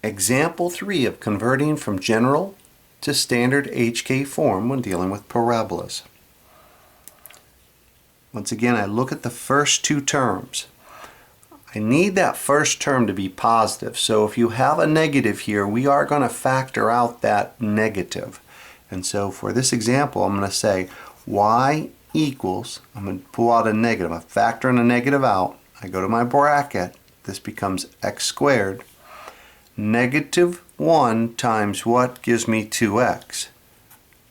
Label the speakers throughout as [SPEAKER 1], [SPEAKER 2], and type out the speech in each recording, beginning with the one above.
[SPEAKER 1] Example 3 of converting from general to standard HK form when dealing with parabolas. Once again, I look at the first two terms. I need that first term to be positive, so if you have a negative here, we are going to factor out that negative. And so for this example, I'm going to say y equals, I'm going to pull out a negative. I'm factoring a negative out. I go to my bracket. This becomes x squared. Negative 1 times what gives me 2x?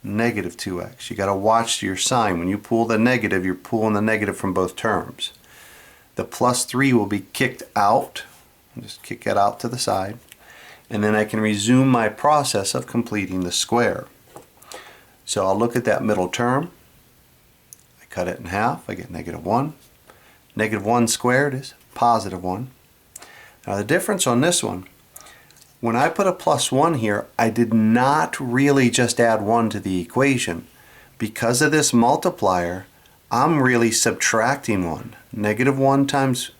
[SPEAKER 1] Negative 2x. You got to watch your sign. When you pull the negative, you're pulling the negative from both terms. The plus 3 will be kicked out. Just kick it out to the side. And then I can resume my process of completing the square. So I'll look at that middle term. I cut it in half. I get negative 1. Negative 1 squared is positive 1. Now the difference on this one, when I put a plus 1 here, I did not really just add 1 to the equation. Because of this multiplier, I'm really subtracting 1. Negative 1 times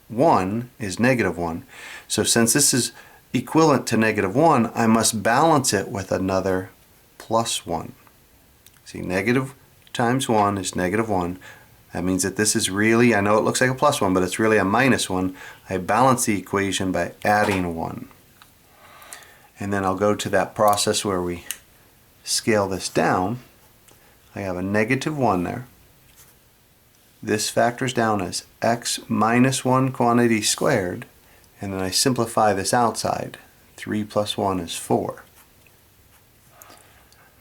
[SPEAKER 1] 1 is negative 1. So since this is equivalent to negative 1, I must balance it with another plus 1. See, negative times 1 is negative 1. That means that this is really, I know it looks like a plus 1, but it's really a minus 1. I balance the equation by adding a 1. And then I'll go to that process where we scale this down. I have a negative 1 there. This factors down as x minus 1 quantity squared, and then I simplify this outside. 3 plus 1 is 4.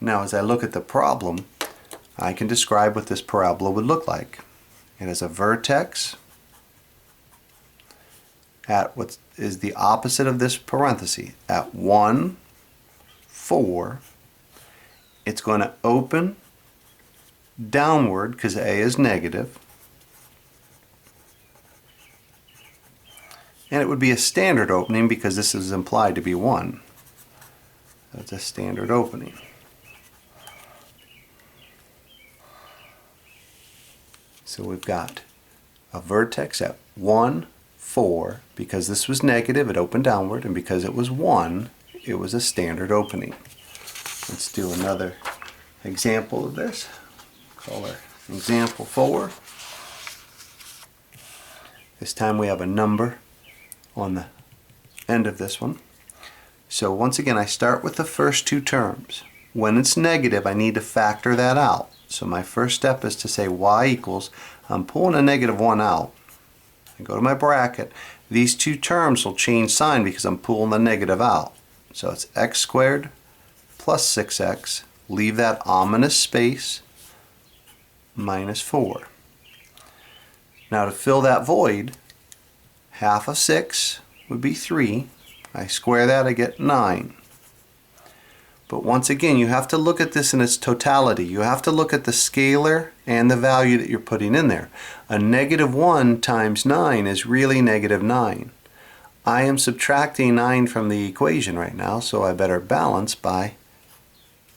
[SPEAKER 1] Now as I look at the problem, I can describe what this parabola would look like. It has a vertex at what is the opposite of this parenthesis. At 1, 4, it's going to open downward because a is negative. And it would be a standard opening because this is implied to be 1. So it's a standard opening. So we've got a vertex at 1, 4. Because this was negative, it opened downward, and because it was 1, it was a standard opening. Let's do another example of this. Call our example 4. This time we have a number on the end of this one. So once again, I start with the first two terms. When it's negative, I need to factor that out. So my first step is to say y equals, I'm pulling a negative 1 out. I go to my bracket. These two terms will change sign because I'm pulling the negative out. So it's x squared plus 6x. Leave that ominous space, minus 4. Now to fill that void, half of 6 would be 3. I square that, I get 9. But once again, you have to look at this in its totality. You have to look at the scalar and the value that you're putting in there. A negative 1 times 9 is really negative 9. I am subtracting 9 from the equation right now, so I better balance by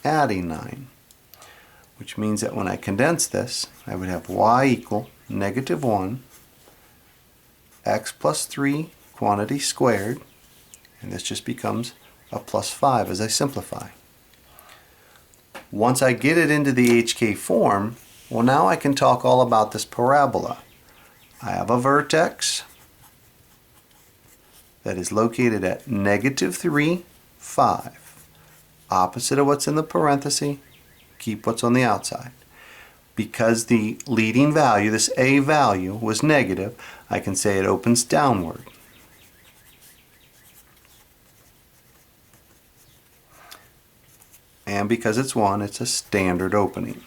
[SPEAKER 1] adding 9. Which means that when I condense this, I would have y equal negative 1, x plus 3 quantity squared, and this just becomes a plus 5 as I simplify. Once I get it into the HK form, well, now I can talk all about this parabola. I have a vertex that is located at negative 3, 5. Opposite of what's in the parenthesis, keep what's on the outside. Because the leading value, this a value, was negative, I can say it opens downward. And because it's 1, it's a standard opening.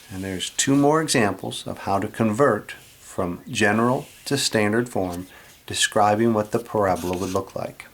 [SPEAKER 1] And there's two more examples of how to convert from general to standard form, describing what the parabola would look like.